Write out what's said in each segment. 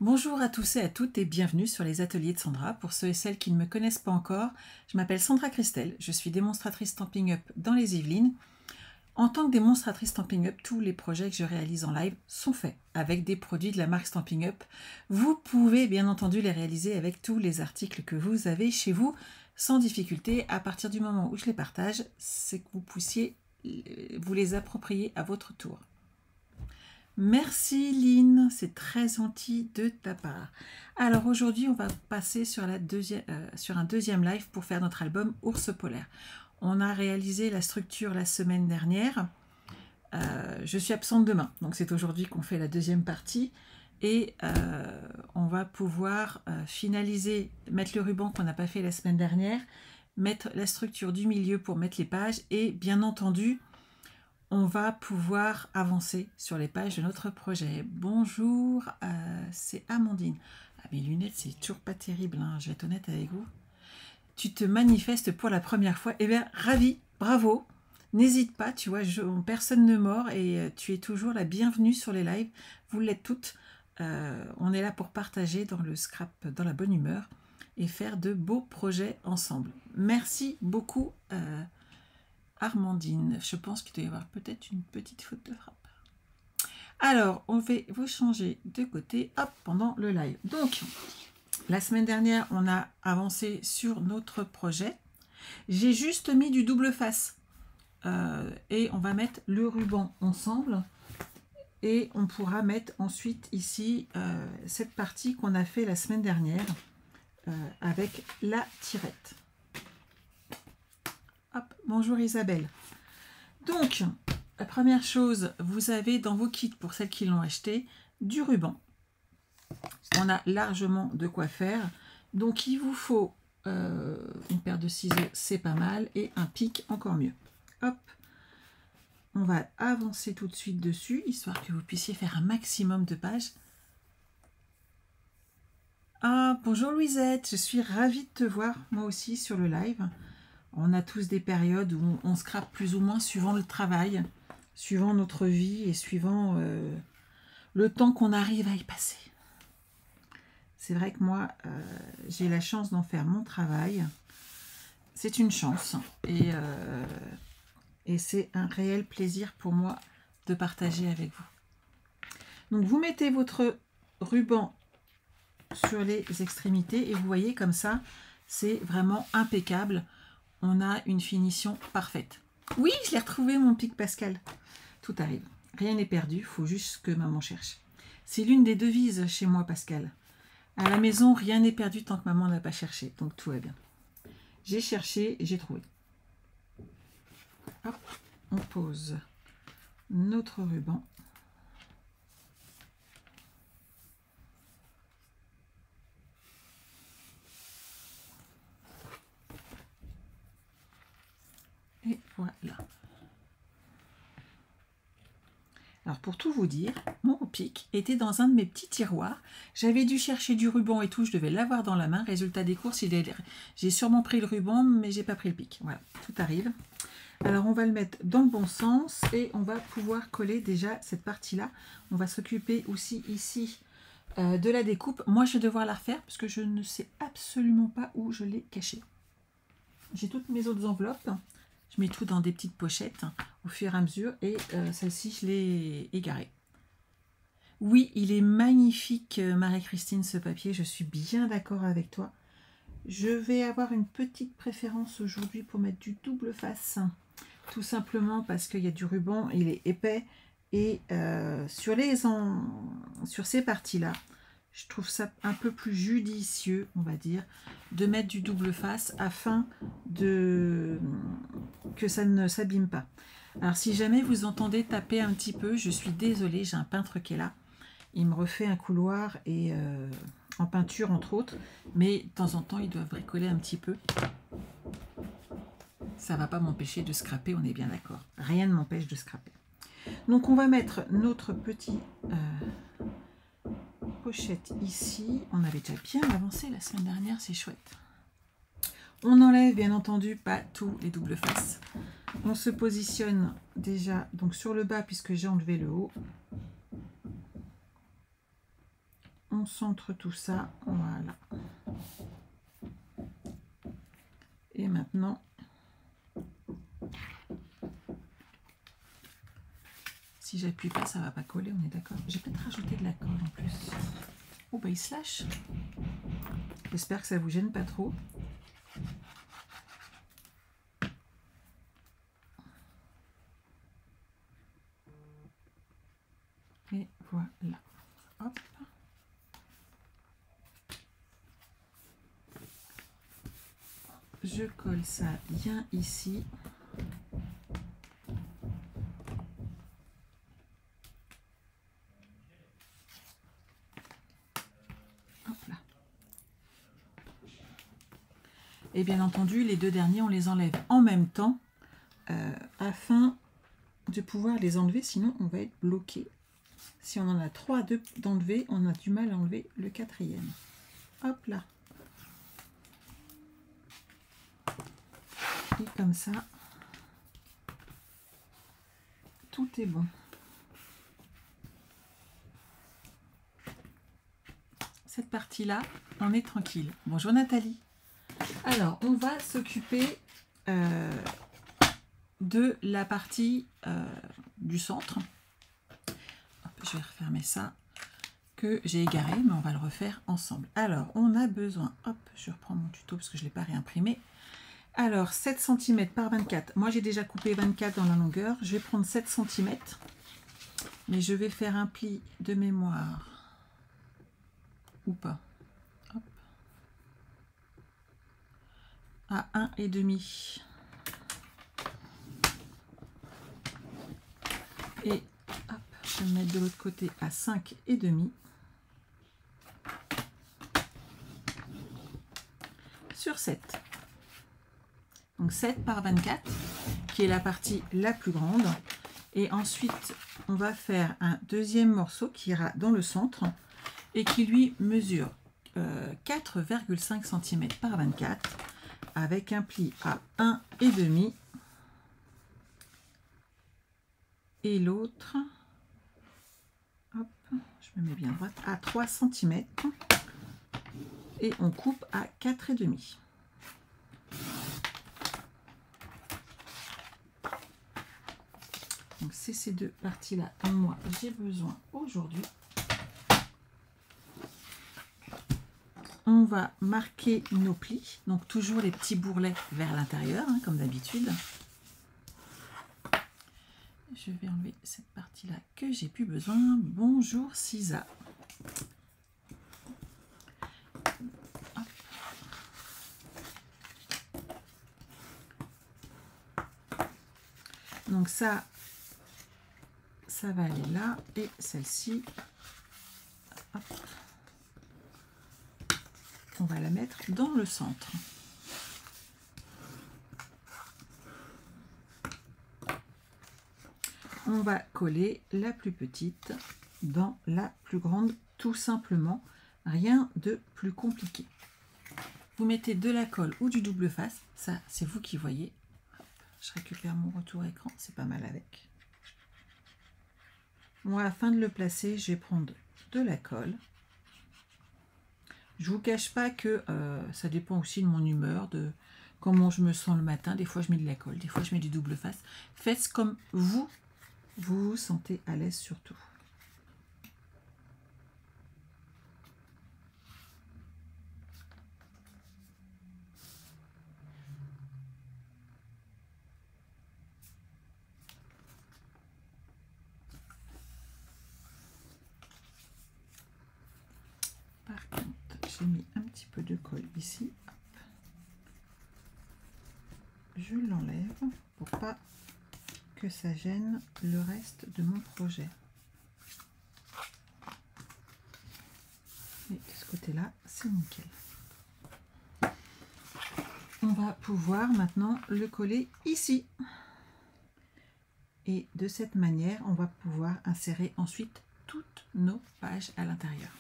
Bonjour à tous et à toutes et bienvenue sur les ateliers de Sandra. Pour ceux et celles qui ne me connaissent pas encore, je m'appelle Sandra Christel, je suis démonstratrice Stampin' Up dans les Yvelines. En tant que démonstratrice Stampin' Up, tous les projets que je réalise en live sont faits avec des produits de la marque Stampin' Up. Vous pouvez bien entendu les réaliser avec tous les articles que vous avez chez vous sans difficulté. À partir du moment où je les partage, c'est que vous puissiez vous les approprier à votre tour. Merci Lynn, c'est très gentil de ta part. Alors aujourd'hui, on va passer sur un deuxième live pour faire notre album Ours polaire. On a réalisé la structure la semaine dernière. Je suis absente demain, donc c'est aujourd'hui qu'on fait la deuxième partie. Et on va pouvoir finaliser, mettre le ruban qu'on n'a pas fait la semaine dernière, mettre la structure du milieu pour mettre les pages et bien entendu, on va pouvoir avancer sur les pages de notre projet. Bonjour, c'est Amandine. Ah, mes lunettes, c'est toujours pas terrible, hein, je vais être honnête avec vous. Tu te manifestes pour la première fois. Eh bien, ravi, bravo. N'hésite pas, tu vois, personne ne mord et tu es toujours la bienvenue sur les lives. Vous l'êtes toutes. On est là pour partager dans le scrap, dans la bonne humeur et faire de beaux projets ensemble. Merci beaucoup. Armandine, je pense qu'il doit y avoir peut-être une petite faute de frappe. Alors, on va vous changer de côté, hop, pendant le live. Donc, la semaine dernière, on a avancé sur notre projet. J'ai juste mis du double face. Et on va mettre le ruban ensemble. Et on pourra mettre ensuite ici cette partie qu'on a fait la semaine dernière avec la tirette. Hop, bonjour Isabelle. Donc, la première chose, vous avez dans vos kits, pour celles qui l'ont acheté, du ruban. On a largement de quoi faire. Donc, il vous faut une paire de ciseaux, c'est pas mal, et un pic, encore mieux. Hop, on va avancer tout de suite dessus, histoire que vous puissiez faire un maximum de pages. Ah, bonjour Louisette, je suis ravie de te voir, moi aussi, sur le live. On a tous des périodes où on scrape plus ou moins suivant le travail, suivant notre vie et suivant le temps qu'on arrive à y passer. C'est vrai que moi, j'ai la chance d'en faire mon travail. C'est une chance et c'est un réel plaisir pour moi de partager avec vous. Donc vous mettez votre ruban sur les extrémités et vous voyez comme ça, c'est vraiment impeccable. On a une finition parfaite. Oui, je l'ai retrouvé mon pic Pascal. Tout arrive. Rien n'est perdu, il faut juste que maman cherche. C'est l'une des devises chez moi, Pascal. À la maison, rien n'est perdu tant que maman n'a pas cherché. Donc tout va bien. J'ai cherché, j'ai trouvé. Hop, on pose notre ruban. Et voilà. Alors pour tout vous dire, mon pic était dans un de mes petits tiroirs. J'avais dû chercher du ruban et tout, je devais l'avoir dans la main. Résultat des courses, j'ai sûrement pris le ruban, mais j'ai pas pris le pic. Voilà, tout arrive. Alors on va le mettre dans le bon sens et on va pouvoir coller déjà cette partie-là. On va s'occuper aussi ici de la découpe. Moi je vais devoir la refaire parce que je ne sais absolument pas où je l'ai cachée. J'ai toutes mes autres enveloppes. Je mets tout dans des petites pochettes au fur et à mesure et celle-ci je l'ai égarée. Oui, il est magnifique Marie-Christine ce papier, je suis bien d'accord avec toi. Je vais avoir une petite préférence aujourd'hui pour mettre du double face. Tout simplement parce qu'il y a du ruban, il est épais et sur ces parties-là, je trouve ça un peu plus judicieux, on va dire, de mettre du double face afin que ça ne s'abîme pas. Alors si jamais vous entendez taper un petit peu, je suis désolée, j'ai un peintre qui est là. Il me refait un couloir et en peinture entre autres, mais de temps en temps ils doivent bricoler un petit peu. Ça ne va pas m'empêcher de scraper, on est bien d'accord. Rien ne m'empêche de scraper. Donc on va mettre notre petit pochette ici. On avait déjà bien avancé la semaine dernière, c'est chouette. On enlève bien entendu pas tous les doubles faces. On se positionne déjà donc sur le bas puisque j'ai enlevé le haut. on centre tout ça, voilà. Et maintenant, si j'appuie pas, ça va pas coller, on est d'accord. J'ai peut-être rajouté de la colle en plus. Oh bah il se lâche. J'espère que ça vous gêne pas trop. Et voilà. Hop. Je colle ça bien ici. Hop là. Et bien entendu, les deux derniers, on les enlève en même temps afin de pouvoir les enlever, sinon on va être bloqué. Si on en a 3 d'enlever, on a du mal à enlever le quatrième. Hop là. Et comme ça, tout est bon. Cette partie-là, on est tranquille. Bonjour Nathalie. Alors, on va s'occuper de la partie du centre. Hop, je vais refermer ça, que j'ai égaré, mais on va le refaire ensemble. Alors, on a besoin, hop, je reprends mon tuto parce que je ne l'ai pas réimprimé. Alors, 7 cm par 24. Moi, j'ai déjà coupé 24 dans la longueur. Je vais prendre 7 cm, mais je vais faire un pli de mémoire. Ou pas. Hop. À 1,5. Et hop, je vais me mettre de l'autre côté à 5,5. Sur 7. Donc 7 par 24, qui est la partie la plus grande. Et ensuite, on va faire un deuxième morceau qui ira dans le centre et qui lui mesure 4,5 cm par 24 avec un pli à 1,5 et l'autre, hop, je me mets bien droite, à 3 cm et on coupe à 4,5. Donc c'est ces deux parties-là dont moi j'ai besoin aujourd'hui. On va marquer nos plis, donc toujours les petits bourrelets vers l'intérieur, hein, comme d'habitude. Je vais enlever cette partie-là que j'ai plus besoin. Bonjour Sisa. Hop. Donc ça va aller là, et celle-ci, on va la mettre dans le centre. On va coller la plus petite dans la plus grande, tout simplement, rien de plus compliqué. Vous mettez de la colle ou du double face, ça c'est vous qui voyez. Hop, je récupère mon retour écran, c'est pas mal avec. Moi, afin de le placer, je vais prendre de la colle. Je vous cache pas que ça dépend aussi de mon humeur, de comment je me sens le matin. Des fois, je mets de la colle, des fois, je mets du double face. Faites comme vous vous sentez à l'aise surtout. Par contre, j'ai mis un petit peu de colle ici. Hop. Je l'enlève pour pas que ça gêne le reste de mon projet. Et de ce côté-là, c'est nickel. On va pouvoir maintenant le coller ici. Et de cette manière, on va pouvoir insérer ensuite toutes nos pages à l'intérieur.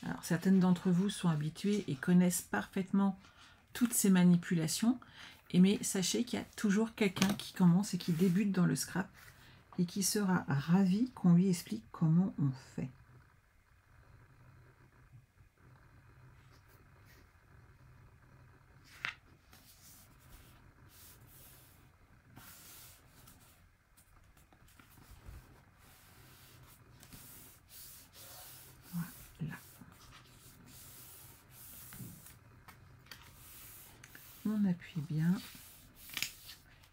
Alors, certaines d'entre vous sont habituées et connaissent parfaitement toutes ces manipulations. mais sachez qu'il y a toujours quelqu'un qui commence et qui débute dans le scrap et qui sera ravi qu'on lui explique comment on fait. Voilà. On appuie bien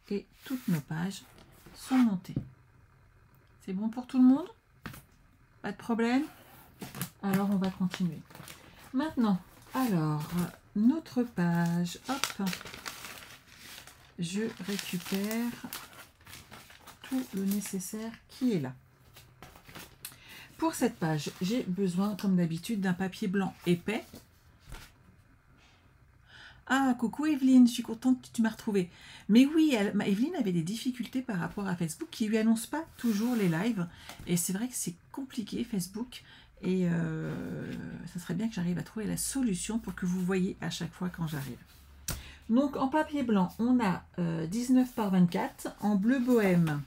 et toutes nos pages sont montées. C'est bon pour tout le monde? Pas de problème? Alors on va continuer. Maintenant, alors, notre page, hop, je récupère tout le nécessaire qui est là. Pour cette page, j'ai besoin, comme d'habitude, d'un papier blanc épais. Ah, coucou Evelyne, je suis contente que tu m'as retrouvée. Mais oui, Evelyne avait des difficultés par rapport à Facebook qui ne lui annonce pas toujours les lives. Et c'est vrai que c'est compliqué Facebook. Et ça serait bien que j'arrive à trouver la solution pour que vous voyez à chaque fois quand j'arrive. Donc en papier blanc, on a 19 par 24. En bleu bohème,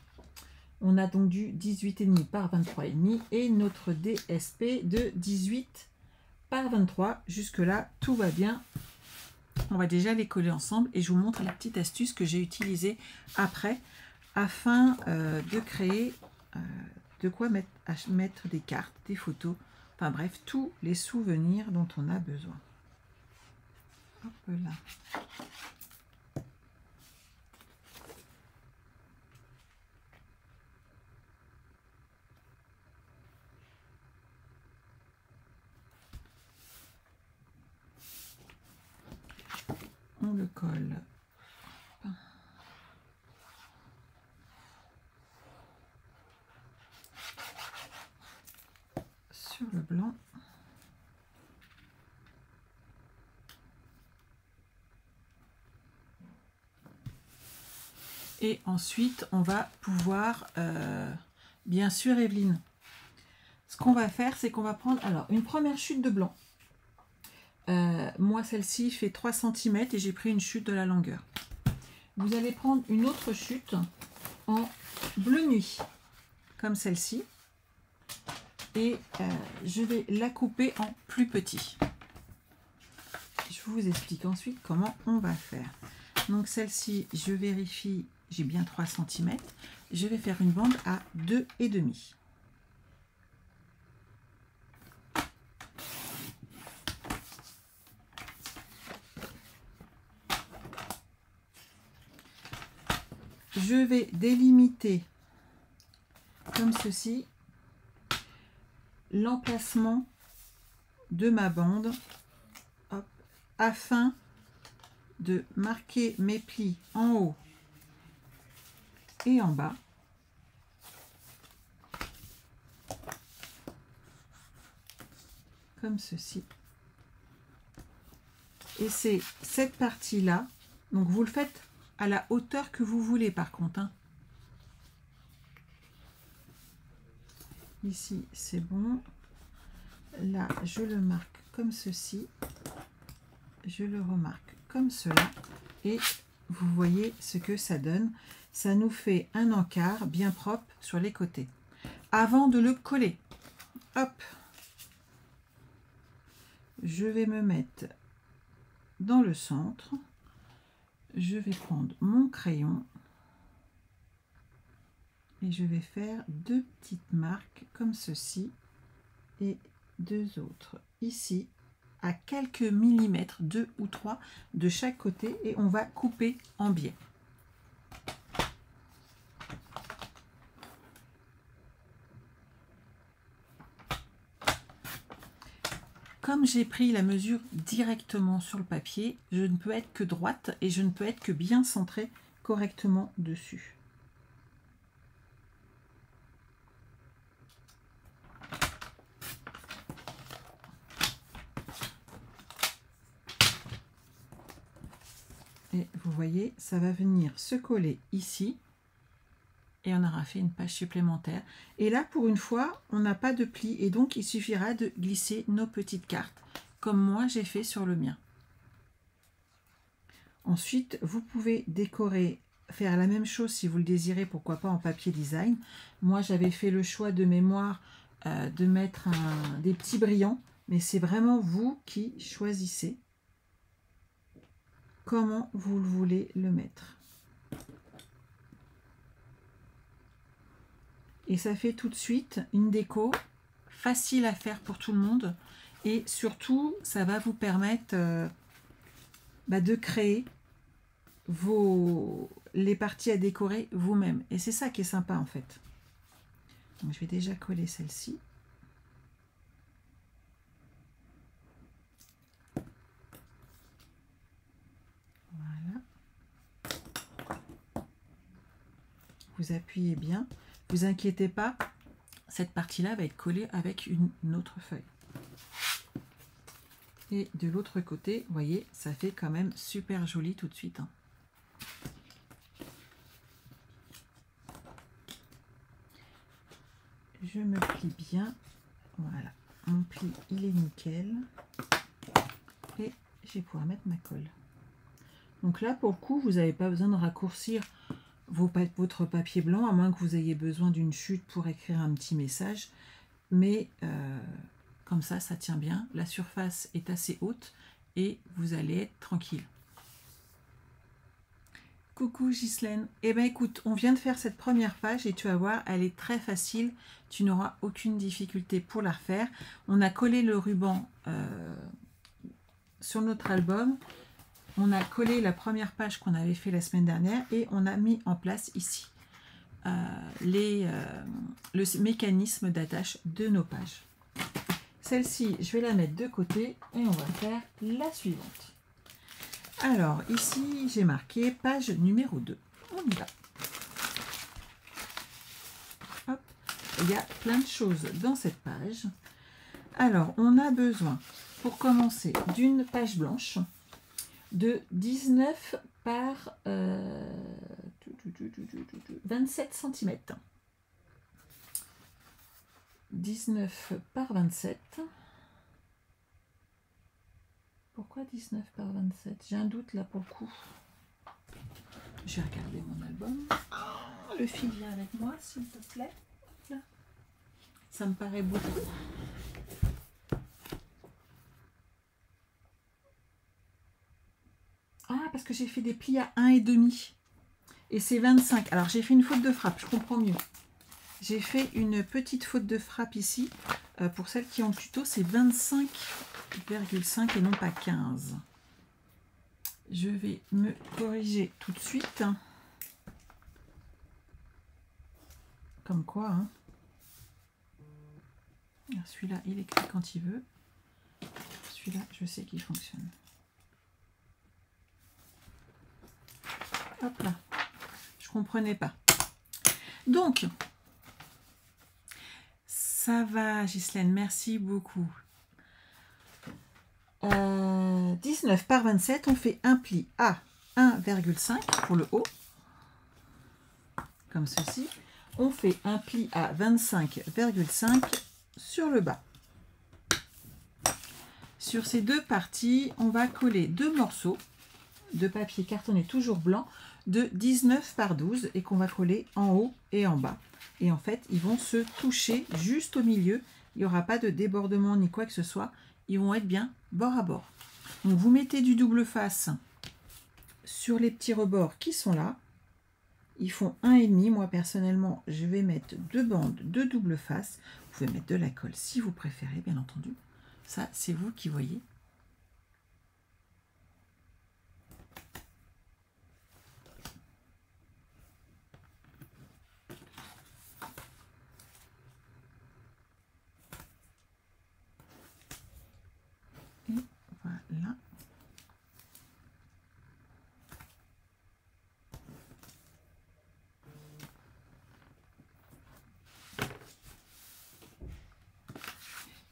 on a donc du 18,5 par 23,5. Et notre DSP de 18 par 23. Jusque-là, tout va bien. On va déjà les coller ensemble et je vous montre la petite astuce que j'ai utilisée après afin de créer de quoi mettre des cartes, des photos, enfin bref, tous les souvenirs dont on a besoin. Hop là. On le colle sur le blanc. Et ensuite, on va pouvoir, bien sûr, Evelyne, ce qu'on va faire, c'est qu'on va prendre alors une première chute de blanc. Moi, celle-ci fait 3 cm et j'ai pris une chute de la longueur. Vous allez prendre une autre chute en bleu nuit, comme celle-ci. Et je vais la couper en plus petit. Je vous explique ensuite comment on va faire. Donc celle-ci, je vérifie, j'ai bien 3 cm. Je vais faire une bande à 2,5. Je vais délimiter comme ceci l'emplacement de ma bande, hop, afin de marquer mes plis en haut et en bas. Comme ceci. Et c'est cette partie-là, donc vous le faites à la hauteur que vous voulez par contre, hein. Ici c'est bon, là je le marque comme ceci, je le remarque comme cela et vous voyez ce que ça donne. Ça nous fait un encart bien propre sur les côtés. Avant de le coller, hop, je vais me mettre dans le centre. Je vais prendre mon crayon et je vais faire 2 petites marques comme ceci et 2 autres ici à quelques millimètres, 2 ou 3 de chaque côté, et on va couper en biais. Comme j'ai pris la mesure directement sur le papier, je ne peux être que droite et je ne peux être que bien centrée correctement dessus. Et vous voyez, ça va venir se coller ici. Et on aura fait une page supplémentaire. Et là, pour une fois, on n'a pas de pli. Et donc, il suffira de glisser nos petites cartes, comme moi j'ai fait sur le mien. Ensuite, vous pouvez décorer, faire la même chose si vous le désirez, pourquoi pas en papier design. Moi, j'avais fait le choix de mémoire de mettre des petits brillants, mais c'est vraiment vous qui choisissez comment vous voulez le mettre. Et ça fait tout de suite une déco facile à faire pour tout le monde. Et surtout, ça va vous permettre de créer les parties à décorer vous-même. Et c'est ça qui est sympa en fait. Donc, je vais déjà coller celle-ci. Voilà. Vous appuyez bien. Vous inquiétez pas, cette partie-là va être collée avec une autre feuille. Et de l'autre côté, vous voyez, ça fait quand même super joli tout de suite. Hein. Je me plie bien. Voilà. Mon pli, il est nickel. Et je vais pouvoir mettre ma colle. Donc là, pour le coup, vous n'avez pas besoin de raccourcir votre papier blanc, à moins que vous ayez besoin d'une chute pour écrire un petit message. Mais comme ça tient bien. La surface est assez haute et vous allez être tranquille. Coucou Ghislaine. Eh bien écoute, on vient de faire cette première page et tu vas voir, elle est très facile. Tu n'auras aucune difficulté pour la refaire. On a collé le ruban sur notre album. On a collé la première page qu'on avait fait la semaine dernière et on a mis en place ici le mécanisme d'attache de nos pages. Celle-ci, je vais la mettre de côté et on va faire la suivante. Alors, ici, j'ai marqué page numéro 2. On y va. Hop. Il y a plein de choses dans cette page. Alors, on a besoin, pour commencer, d'une page blanche de 19 par 27 cm. 19 par 27. Pourquoi 19 par 27? J'ai un doute là pour le coup. Je vais regarder mon album. Oh, le fil vient avec moi, s'il te plaît. Là. Ça me paraît beaucoup. Ah, parce que j'ai fait des plis à 1,5. Et c'est 25. Alors, j'ai fait une faute de frappe, je comprends mieux. J'ai fait une petite faute de frappe ici. Pour celles qui ont le tuto, c'est 25,5 et non pas 15. Je vais me corriger tout de suite. Comme quoi. Hein. Celui-là, il écrit quand il veut. Celui-là, je sais qu'il fonctionne. Hop là. Je comprenais pas. Donc, ça va, Ghislaine, merci beaucoup. 19 par 27, on fait un pli à 1,5 pour le haut, comme ceci. On fait un pli à 25,5 sur le bas. Sur ces deux parties, on va coller deux morceaux de papier cartonné toujours blanc de 19 par 12 et qu'on va coller en haut et en bas. Et en fait, ils vont se toucher juste au milieu. Il n'y aura pas de débordement ni quoi que ce soit. Ils vont être bien bord à bord. Donc, vous mettez du double face sur les petits rebords qui sont là. Ils font 1,5. Moi, personnellement, je vais mettre deux bandes de double face. Vous pouvez mettre de la colle si vous préférez, bien entendu. Ça, c'est vous qui voyez. Et voilà.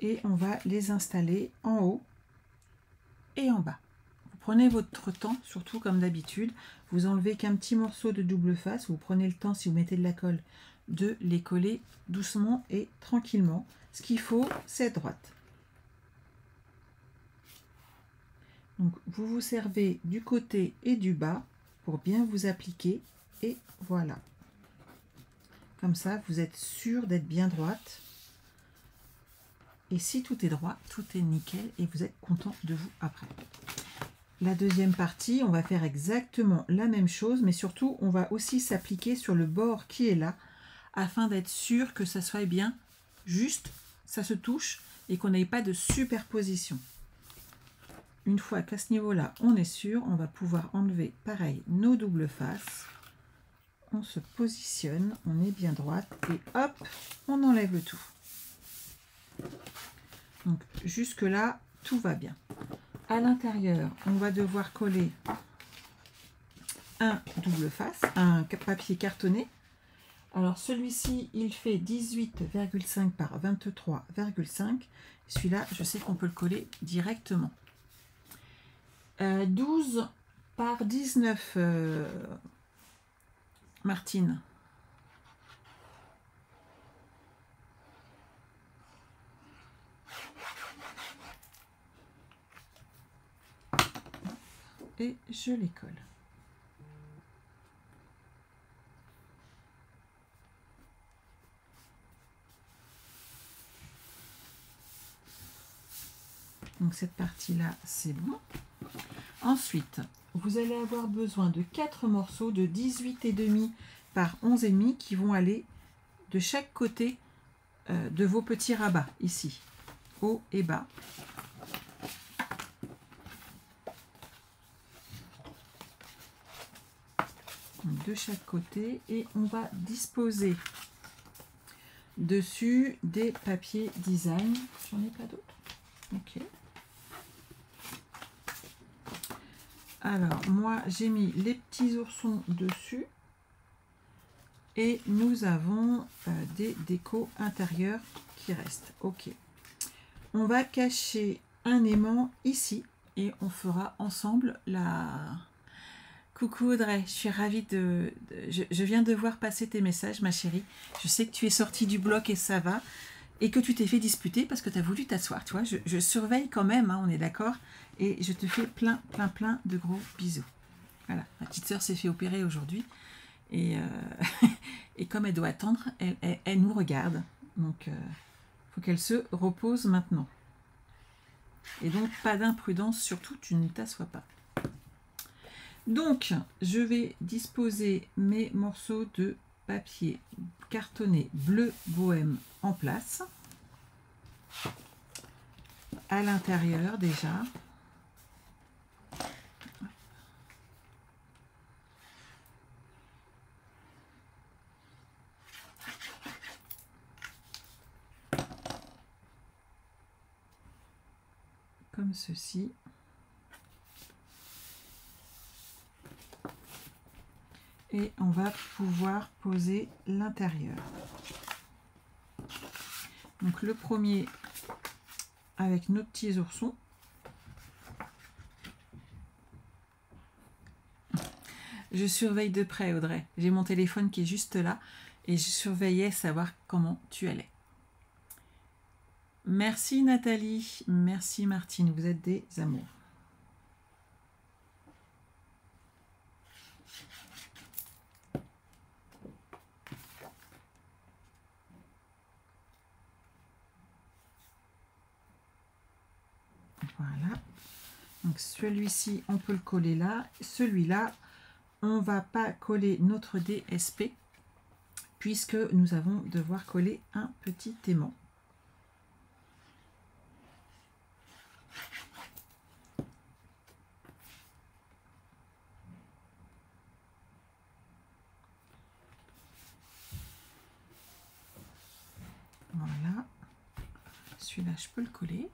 Et on va les installer en haut et en bas. Vous prenez votre temps, surtout comme d'habitude. Vous enlevez qu'un petit morceau de double face. Vous prenez le temps, si vous mettez de la colle, de les coller doucement et tranquillement. Ce qu'il faut, c'est à droite. Donc, vous vous servez du côté et du bas pour bien vous appliquer. Et voilà. Comme ça, vous êtes sûr d'être bien droite. Et si tout est droit, tout est nickel et vous êtes content de vous après. La deuxième partie, on va faire exactement la même chose, mais surtout, on va aussi s'appliquer sur le bord qui est là, afin d'être sûr que ça soit bien juste, ça se touche et qu'on n'ait pas de superposition. Une fois qu'à ce niveau-là, on est sûr, on va pouvoir enlever, pareil, nos doubles faces. On se positionne, on est bien droite et hop, on enlève le tout. Donc jusque là, tout va bien. À l'intérieur, on va devoir coller un double face, un papier cartonné. Alors celui-ci, il fait 18,5 par 23,5. Celui-là, je sais qu'on peut le coller directement. 12 par 19, Martine. Et je les colle. Donc cette partie-là, c'est bon. Ensuite, vous allez avoir besoin de 4 morceaux de 18,5 par 11,5 qui vont aller de chaque côté de vos petits rabats, ici, haut et bas. Donc, de chaque côté, et on va disposer dessus des papiers design. J'en ai pas d'autres. Ok. Alors, moi, j'ai mis les petits oursons dessus. Et nous avons des décos intérieurs qui restent. Ok. On va cacher un aimant ici. Et on fera ensemble la... Coucou Audrey, je suis ravie je viens de voir passer tes messages, ma chérie. Je sais que tu es sortie du bloc et ça va. Et que tu t'es fait disputer parce que tu as voulu t'asseoir. Tu vois, je surveille quand même, hein, on est d'accord. Et je te fais plein de gros bisous. Voilà, ma petite sœur s'est fait opérer aujourd'hui. Et, et comme elle doit attendre, elle nous regarde. Donc, faut qu'elle se repose maintenant. Et donc, pas d'imprudence, surtout, tu ne t'assois pas. Donc, je vais disposer mes morceaux de papier cartonné bleu bohème en place. À l'intérieur déjà. Comme ceci. Et on va pouvoir poser l'intérieur. Donc le premier avec nos petits oursons. Je surveille de près, Audrey. J'ai mon téléphone qui est juste là et je surveillais savoir comment tu allais. Merci Nathalie, merci Martine, vous êtes des amours. Voilà. Donc celui-ci, on peut le coller là. Celui-là, on ne va pas coller notre DSP puisque nous allons devoir coller un petit aimant. Voilà. Celui-là, je peux le coller.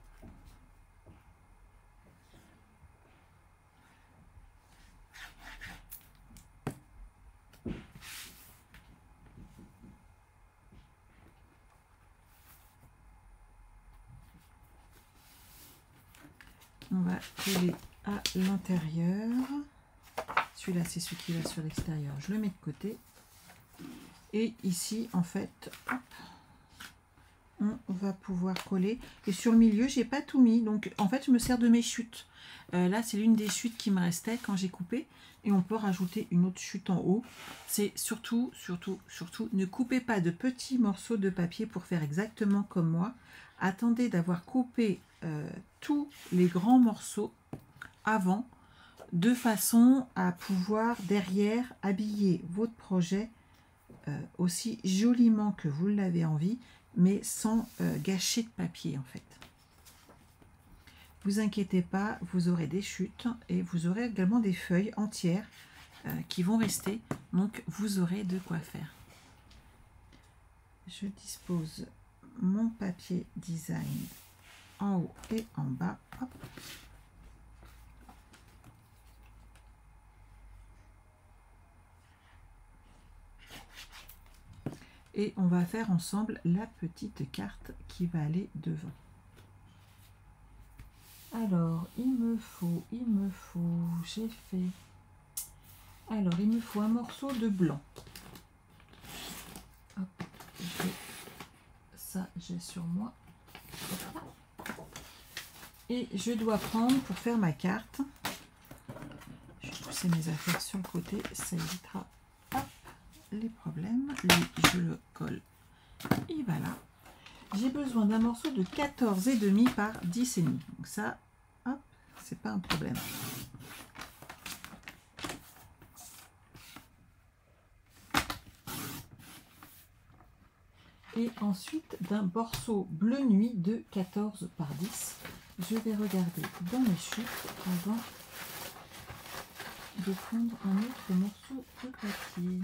On va coller à l'intérieur. Celui-là, c'est celui qui va sur l'extérieur. Je le mets de côté. Et ici, en fait, hop, on va pouvoir coller. Et sur le milieu, j'ai pas tout mis. Donc, en fait, je me sers de mes chutes. Là, c'est l'une des chutes qui me restait quand j'ai coupé. Et on peut rajouter une autre chute en haut. C'est surtout, ne coupez pas de petits morceaux de papier pour faire exactement comme moi. Attendez d'avoir coupé tous les grands morceaux avant, de façon à pouvoir derrière habiller votre projet aussi joliment que vous l'avez envie, mais sans gâcher de papier en fait. Vous inquiétez pas, vous aurez des chutes et vous aurez également des feuilles entières qui vont rester, donc vous aurez de quoi faire. Je dispose mon papier design en haut et en bas. Hop. Et on va faire ensemble la petite carte qui va aller devant. Alors, il me faut, j'ai fait... Alors, il me faut un morceau de blanc. Hop, ça, j'ai sur moi. Et je dois prendre, pour faire ma carte, je vais pousser mes affaires sur le côté, ça évitera les problèmes. Lui, je le colle. Et voilà. J'ai besoin d'un morceau de 14,5 par 10,5. Donc ça, hop, c'est pas un problème. Et ensuite d'un morceau bleu nuit de 14 par 10. Je vais regarder dans mes chutes avant de prendre un autre morceau de papier.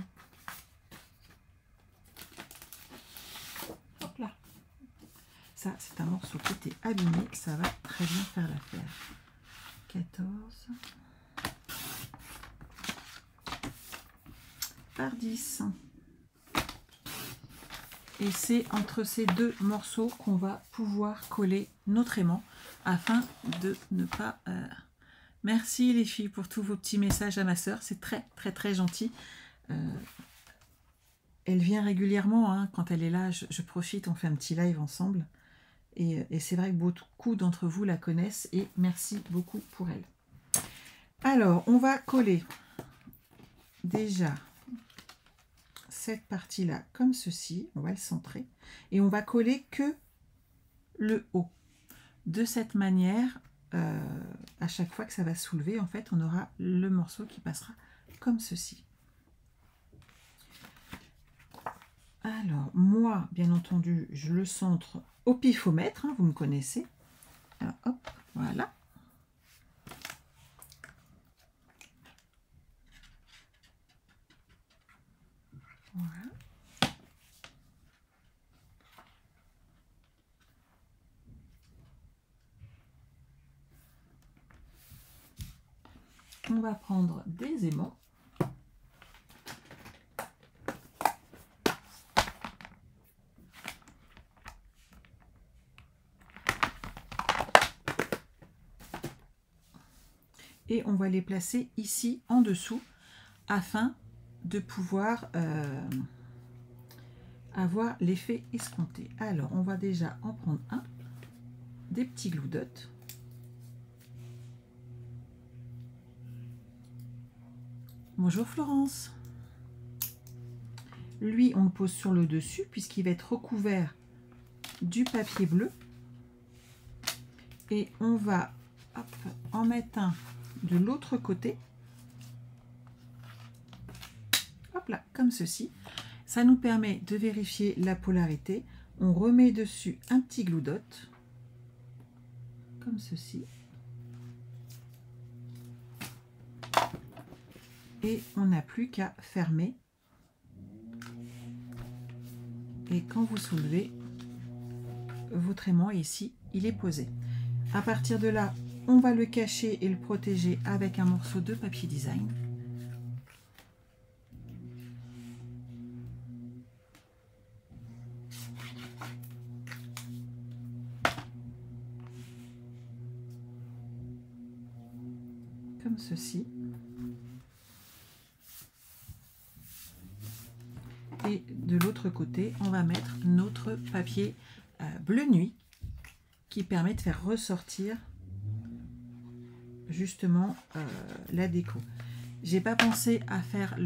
Hop là. Ça, c'est un morceau qui était abîmé, ça va très bien faire l'affaire. 14 par 10. Et c'est entre ces deux morceaux qu'on va pouvoir coller notre aimant afin de ne pas... Merci les filles pour tous vos petits messages à ma sœur, c'est très gentil. Elle vient régulièrement, hein, quand elle est là, je profite, on fait un petit live ensemble. Et c'est vrai que beaucoup d'entre vous la connaissent et merci beaucoup pour elle. Alors, on va coller déjà cette partie-là comme ceci. On va le centrer. Et on va coller que le haut. De cette manière, à chaque fois que ça va soulever, en fait, on aura le morceau qui passera comme ceci. Alors, moi, bien entendu, je le centre au pifomètre, hein, vous me connaissez. Alors, hop, voilà. Voilà. On va prendre des aimants. Et on va les placer ici en dessous afin de pouvoir avoir l'effet escompté. Alors, on va déjà en prendre un, des petits glue dots. Bonjour Florence. Lui, on le pose sur le dessus puisqu'il va être recouvert du papier bleu. Et on va hop, en mettre un de l'autre côté. Hop là, comme ceci. Ça nous permet de vérifier la polarité. On remet dessus un petit glue dot, comme ceci. Et on n'a plus qu'à fermer. Et quand vous soulevez, votre aimant ici, il est posé. À partir de là, on va le cacher et le protéger avec un morceau de papier design. Comme ceci. Et de l'autre côté, on va mettre notre papier bleu nuit qui permet de faire ressortir justement la déco. J'ai pas pensé à faire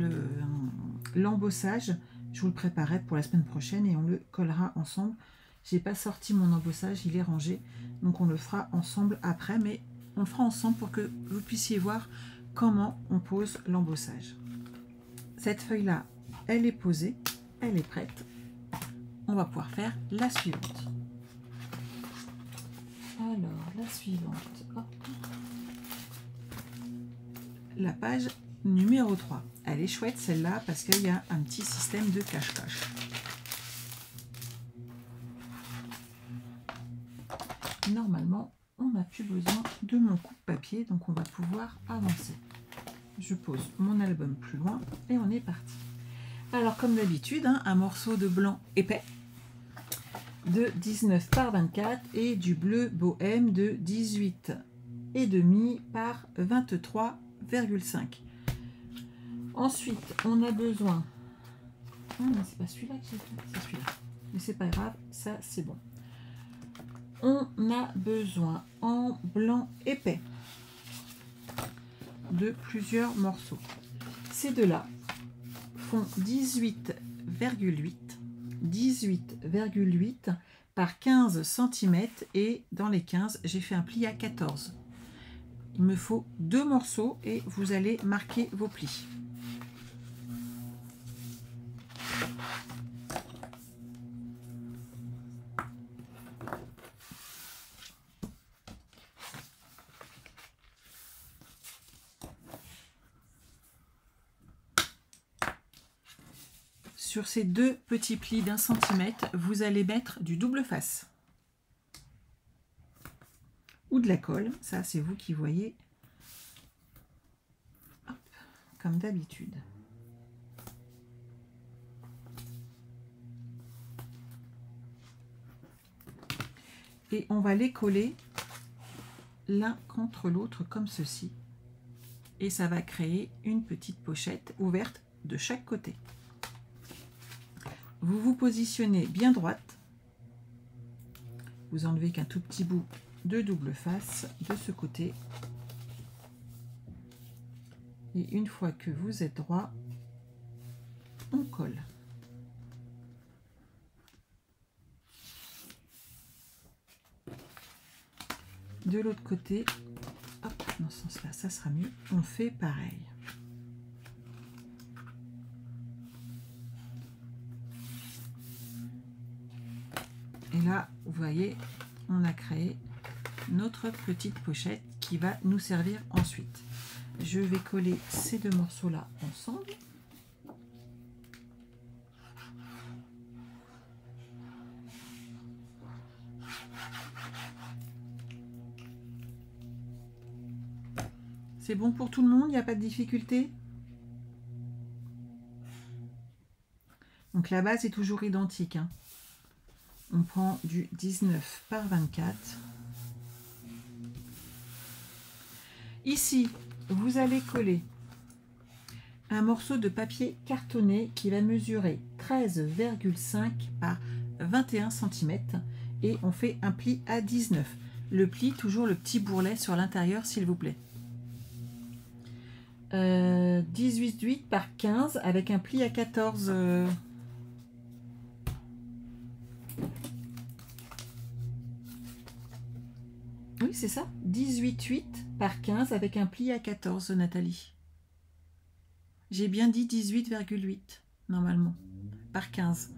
l'embossage. Je vous le préparerai pour la semaine prochaine et on le collera ensemble. J'ai pas sorti mon embossage, il est rangé. Donc on le fera ensemble après, mais on le fera ensemble pour que vous puissiez voir comment on pose l'embossage. Cette feuille-là, elle est posée, elle est prête. On va pouvoir faire la suivante. Alors, la suivante. Hop. La page numéro 3. Elle est chouette celle-là parce qu'il y a un petit système de cache-cache. Normalement, on n'a plus besoin de mon coupe-papier, donc on va pouvoir avancer. Je pose mon album plus loin et on est parti. Alors comme d'habitude, hein, un morceau de blanc épais de 19 par 24 et du bleu bohème de 18,5 par 23,5. Ensuite, on a besoin... Ah non, c'est pas celui-là que j'ai fait, c'est celui-là. Mais c'est pas grave, ça c'est bon. On a besoin en blanc épais de plusieurs morceaux. Ces deux-là font 18,8 par 15 cm et dans les 15, j'ai fait un pli à 14. Il me faut 2 morceaux et vous allez marquer vos plis. Sur ces 2 petits plis d'1 centimètre, vous allez mettre du double face ou de la colle, ça c'est vous qui voyez. Hop, comme d'habitude. Et on va les coller l'un contre l'autre comme ceci. Et ça va créer une petite pochette ouverte de chaque côté. Vous vous positionnez bien droite. Vous enlevez qu'un tout petit bout de double face de ce côté. Et une fois que vous êtes droit, on colle. De l'autre côté, hop, dans ce sens-là, ça sera mieux. On fait pareil. Et là, vous voyez, on a créé notre petite pochette qui va nous servir ensuite. Je vais coller ces 2 morceaux-là ensemble. C'est bon pour tout le monde, il n'y a pas de difficulté? Donc la base est toujours identique, hein. On prend du 19 par 24. Ici, vous allez coller un morceau de papier cartonné qui va mesurer 13,5 par 21 cm et on fait un pli à 19. Le pli, toujours le petit bourrelet sur l'intérieur, s'il vous plaît. 18,8 par 15 avec un pli à 14. Oui, c'est ça. 18,8 par 15 avec un pli à 14, Nathalie. J'ai bien dit 18,8 normalement, par 15.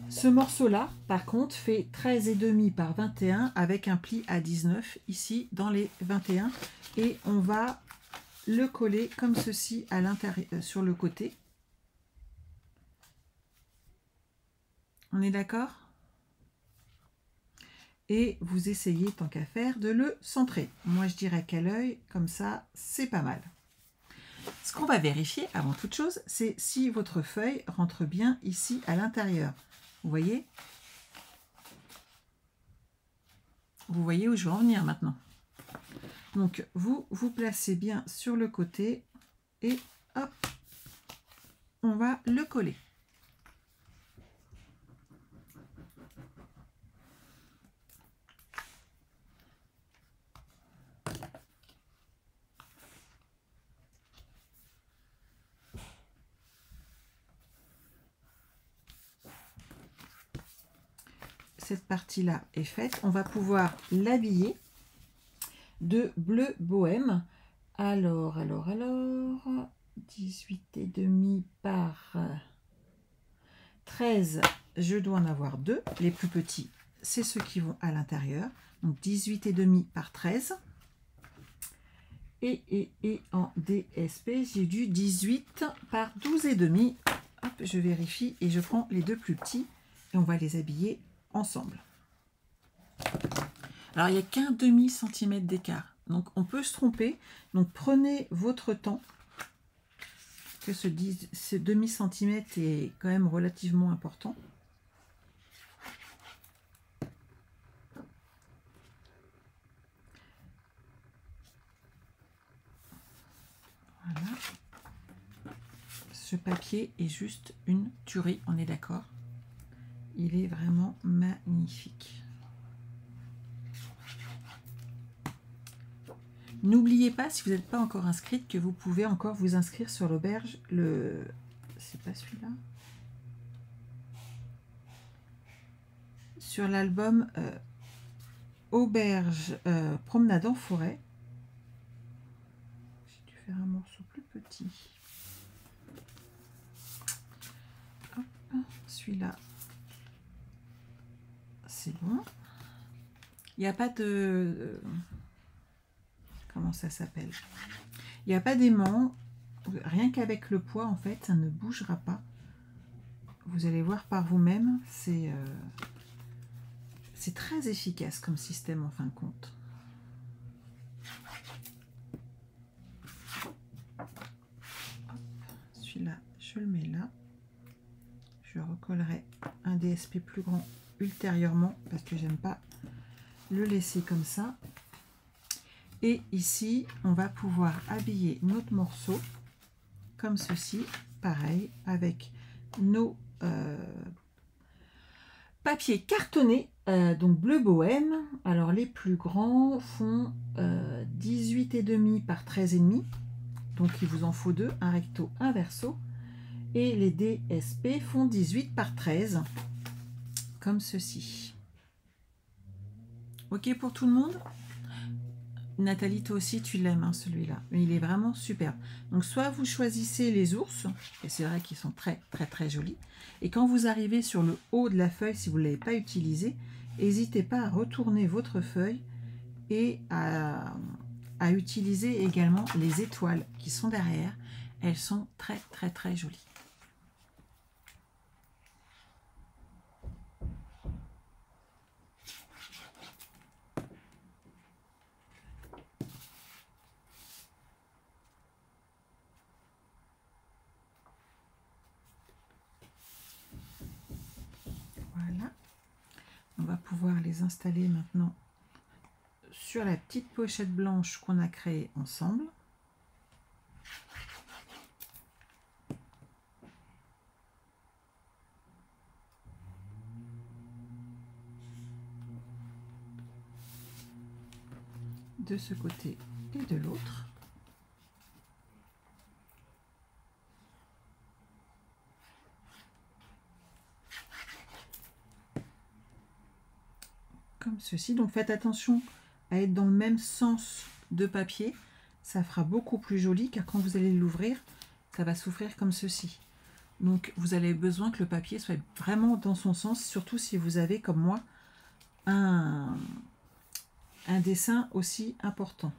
Ce morceau-là, par contre, fait 13,5 par 21 avec un pli à 19 ici dans les 21. Et on va le coller comme ceci à l'intérieur, sur le côté. On est d'accord ? Et vous essayez, tant qu'à faire, de le centrer. Moi, je dirais qu'à l'œil, comme ça, c'est pas mal. Ce qu'on va vérifier, avant toute chose, c'est si votre feuille rentre bien ici à l'intérieur. Vous voyez? Vous voyez où je veux en venir maintenant. Donc, vous vous placez bien sur le côté et hop, on va le coller. cette partie-là est faite, on va pouvoir l'habiller de bleu bohème. Alors, 18,5 par 13, je dois en avoir 2. Les plus petits, c'est ceux qui vont à l'intérieur. Donc 18,5 par 13. Et en DSP, j'ai du 18 par 12,5. Hop, je vérifie et je prends les 2 plus petits et on va les habiller ensemble. Alors, il n'y a qu'un demi-centimètre d'écart. Donc, on peut se tromper. Donc, prenez votre temps. Que ce demi-centimètre est quand même relativement important. Voilà. Ce papier est juste une tuerie, on est d'accord. Il est vraiment magnifique. N'oubliez pas, si vous n'êtes pas encore inscrite, que vous pouvez encore vous inscrire sur l'auberge. C'est pas celui-là. Sur l'album Auberge Promenade en forêt. J'ai dû faire un morceau plus petit. Celui-là, c'est bon. Il n'y a pas de... Comment ça s'appelle? Il n'y a pas d'aimant. Rien qu'avec le poids, en fait, ça ne bougera pas. Vous allez voir par vous-même. C'est très efficace comme système, en fin de compte. Celui-là, je le mets là. Je recollerai un DSP plus grand ultérieurement parce que j'aime pas le laisser comme ça. Et ici, on va pouvoir habiller notre morceau comme ceci, pareil, avec nos papiers cartonnés, donc bleu bohème. Alors les plus grands font 18,5 par 13,5, donc il vous en faut 2, un recto, un verso. Et les DSP font 18 par 13, comme ceci. Ok pour tout le monde? Nathalie, toi aussi, tu l'aimes, hein, celui-là. Mais il est vraiment superbe. Donc, soit vous choisissez les ours, et c'est vrai qu'ils sont très, très, très jolis. Et quand vous arrivez sur le haut de la feuille, si vous ne l'avez pas utilisé, n'hésitez pas à retourner votre feuille et à utiliser également les étoiles qui sont derrière. Elles sont très, très, très jolies. Voilà, on va pouvoir les installer maintenant sur la petite pochette blanche qu'on a créée ensemble. De ce côté et de l'autre. Comme ceci. Donc faites attention à être dans le même sens de papier. Ça fera beaucoup plus joli car quand vous allez l'ouvrir, ça va s'ouvrir comme ceci. Donc vous avez besoin que le papier soit vraiment dans son sens, surtout si vous avez comme moi un dessin aussi important.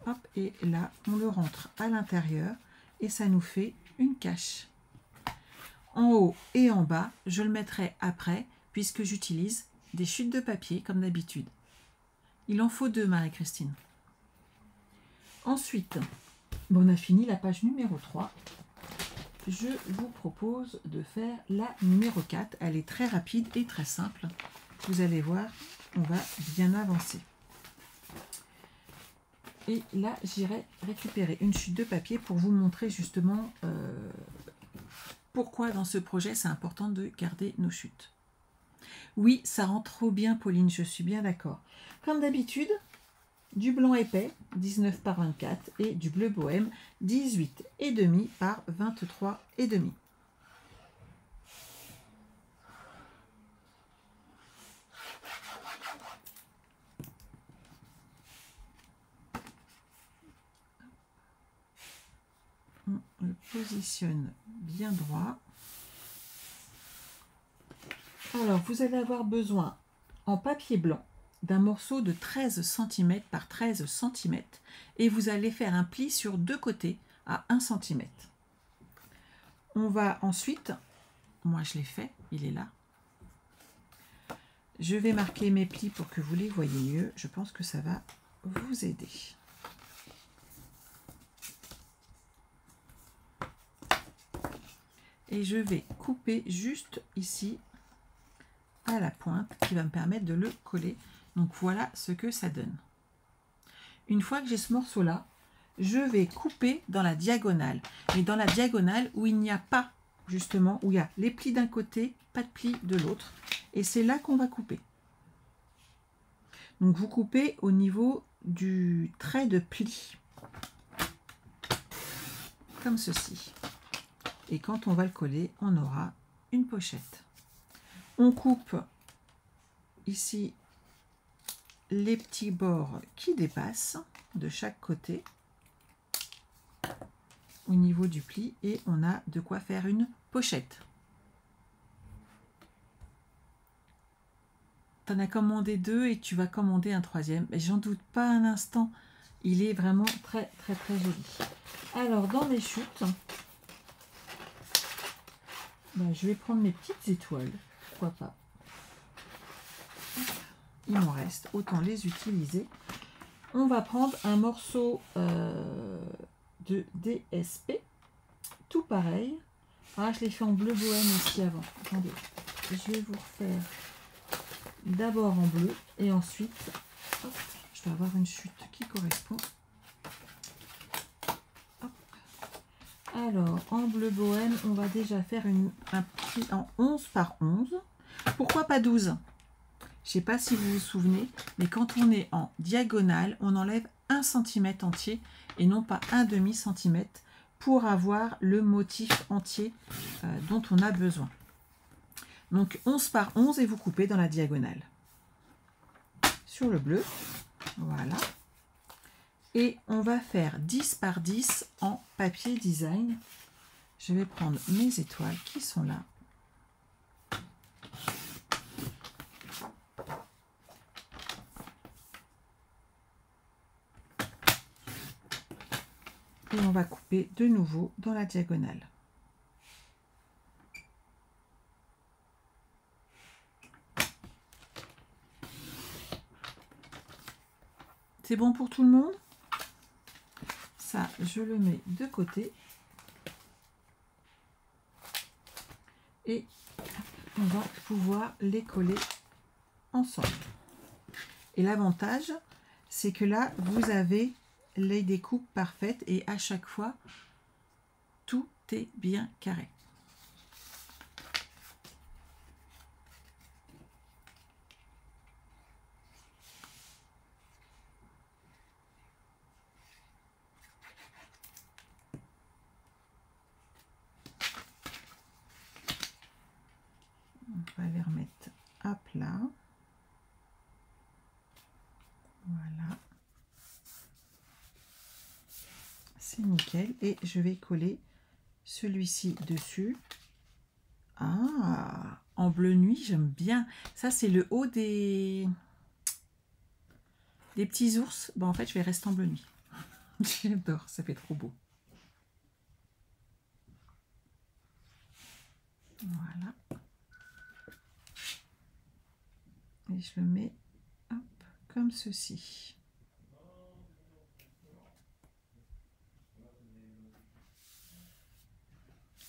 Hop, et là on le rentre à l'intérieur et ça nous fait une cache. En haut et en bas, je le mettrai après puisque j'utilise des chutes de papier comme d'habitude. Il en faut 2, Marie-Christine. Ensuite, on a fini la page numéro 3. Je vous propose de faire la numéro 4. Elle est très rapide et très simple. Vous allez voir, on va bien avancer. Et là, j'irai récupérer une chute de papier pour vous montrer justement pourquoi dans ce projet, c'est important de garder nos chutes. Oui, ça rend trop bien, Pauline, je suis bien d'accord. Comme d'habitude, du blanc épais, 19 par 24, et du bleu bohème, 18,5 par 23,5. positionne bien droit. Alors, vous allez avoir besoin en papier blanc d'un morceau de 13 cm par 13 cm et vous allez faire un pli sur deux côtés à 1 cm. On va ensuite, moi je l'ai fait, il est là. Je vais marquer mes plis pour que vous les voyez mieux. Je pense que ça va vous aider. Et je vais couper juste ici à la pointe qui va me permettre de le coller. Donc voilà ce que ça donne. Une fois que j'ai ce morceau là, je vais couper dans la diagonale, mais dans la diagonale où il n'y a pas justement, où il y a les plis d'un côté, pas de plis de l'autre, et c'est là qu'on va couper. Donc vous coupez au niveau du trait de pli comme ceci, et quand on va le coller, on aura une pochette. On coupe ici les petits bords qui dépassent de chaque côté au niveau du pli et on a de quoi faire une pochette. Tu en as commandé deux et tu vas commander un troisième, mais j'en doute pas un instant, il est vraiment très joli. Alors dans mes chutes, je vais prendre mes petites étoiles, pourquoi pas. Il m'en reste, autant les utiliser. On va prendre un morceau de DSP, tout pareil. Ah, je l'ai fait en bleu bohème aussi avant. Attendez, je vais vous refaire d'abord en bleu et ensuite, hop, je vais avoir une chute qui correspond. Hop. Alors, en bleu bohème, on va déjà faire un pli en 11 par 11. Pourquoi pas 12? Je ne sais pas si vous vous souvenez, mais quand on est en diagonale, on enlève 1 cm entier et non pas un demi-centimètre pour avoir le motif entier dont on a besoin. Donc 11 par 11 et vous coupez dans la diagonale. Sur le bleu, voilà. Et on va faire 10 par 10 en papier design. Je vais prendre mes étoiles qui sont là. Et on va couper de nouveau dans la diagonale. C'est bon pour tout le monde? Ça, je le mets de côté. Et on va pouvoir les coller ensemble. Et l'avantage, c'est que là, vous avez les découpes parfaites et à chaque fois, tout est bien carré. On va les remettre à plat. Voilà. C'est nickel. Et je vais coller celui-ci dessus. Ah, en bleu nuit, j'aime bien. Ça, c'est le haut des petits ours. Bon, en fait, je vais rester en bleu nuit. J'adore, ça fait trop beau. Voilà. Et je le mets hop, comme ceci.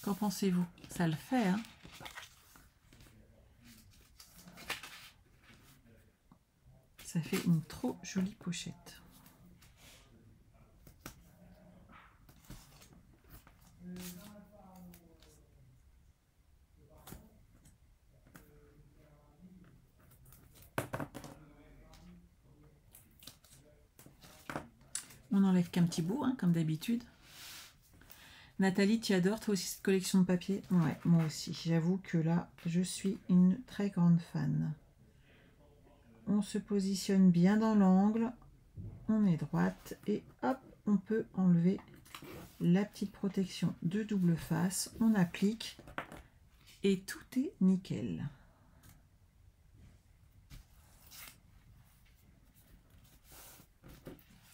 Qu'en pensez-vous? Ça le fait, hein? Ça fait une trop jolie pochette. On n'enlève qu'un petit bout, hein, comme d'habitude. Nathalie, tu adores toi aussi cette collection de papier? Ouais, moi aussi. J'avoue que là, je suis une très grande fan. On se positionne bien dans l'angle. On est droite et hop, on peut enlever la petite protection de double face, on applique et tout est nickel.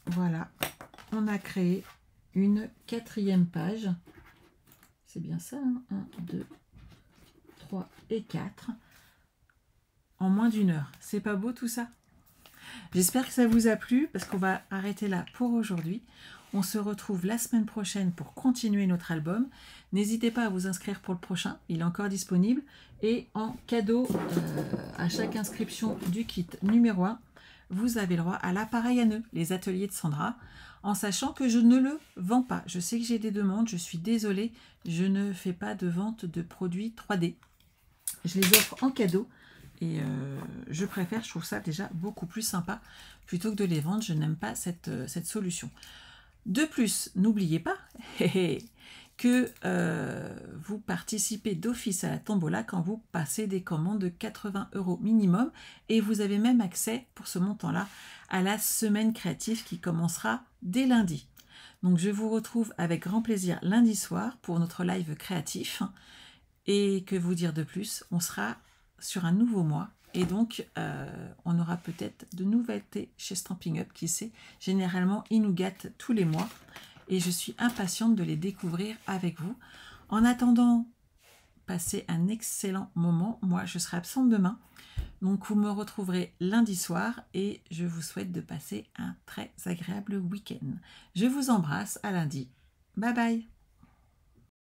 Voilà, on a créé une 4e page. C'est bien ça, hein, 1, 2, 3 et 4 en moins d'1 heure. C'est pas beau tout ça? J'espère que ça vous a plu, parce qu'on va arrêter là pour aujourd'hui. On se retrouve la semaine prochaine pour continuer notre album. N'hésitez pas à vous inscrire pour le prochain, il est encore disponible. Et en cadeau, à chaque inscription du kit numéro 1, vous avez le droit à l'appareil à nœuds, les ateliers de Sandra, en sachant que je ne le vends pas. Je sais que j'ai des demandes, je suis désolée, je ne fais pas de vente de produits 3D. Je les offre en cadeau. Et je préfère, je trouve ça déjà beaucoup plus sympa plutôt que de les vendre. Je n'aime pas cette solution. De plus, n'oubliez pas que vous participez d'office à la tombola quand vous passez des commandes de 80 € minimum. Et vous avez même accès pour ce montant-là à la semaine créative qui commencera dès lundi. Donc je vous retrouve avec grand plaisir lundi soir pour notre live créatif. Et que vous dire de plus, on sera sur un nouveau mois et donc on aura peut-être de nouveautés chez Stampin' Up, qui sait. Généralement ils nous gâtent tous les mois et je suis impatiente de les découvrir avec vous. En attendant, passez un excellent moment. Moi je serai absente demain, donc vous me retrouverez lundi soir et je vous souhaite de passer un très agréable week-end. Je vous embrasse, à lundi, bye bye.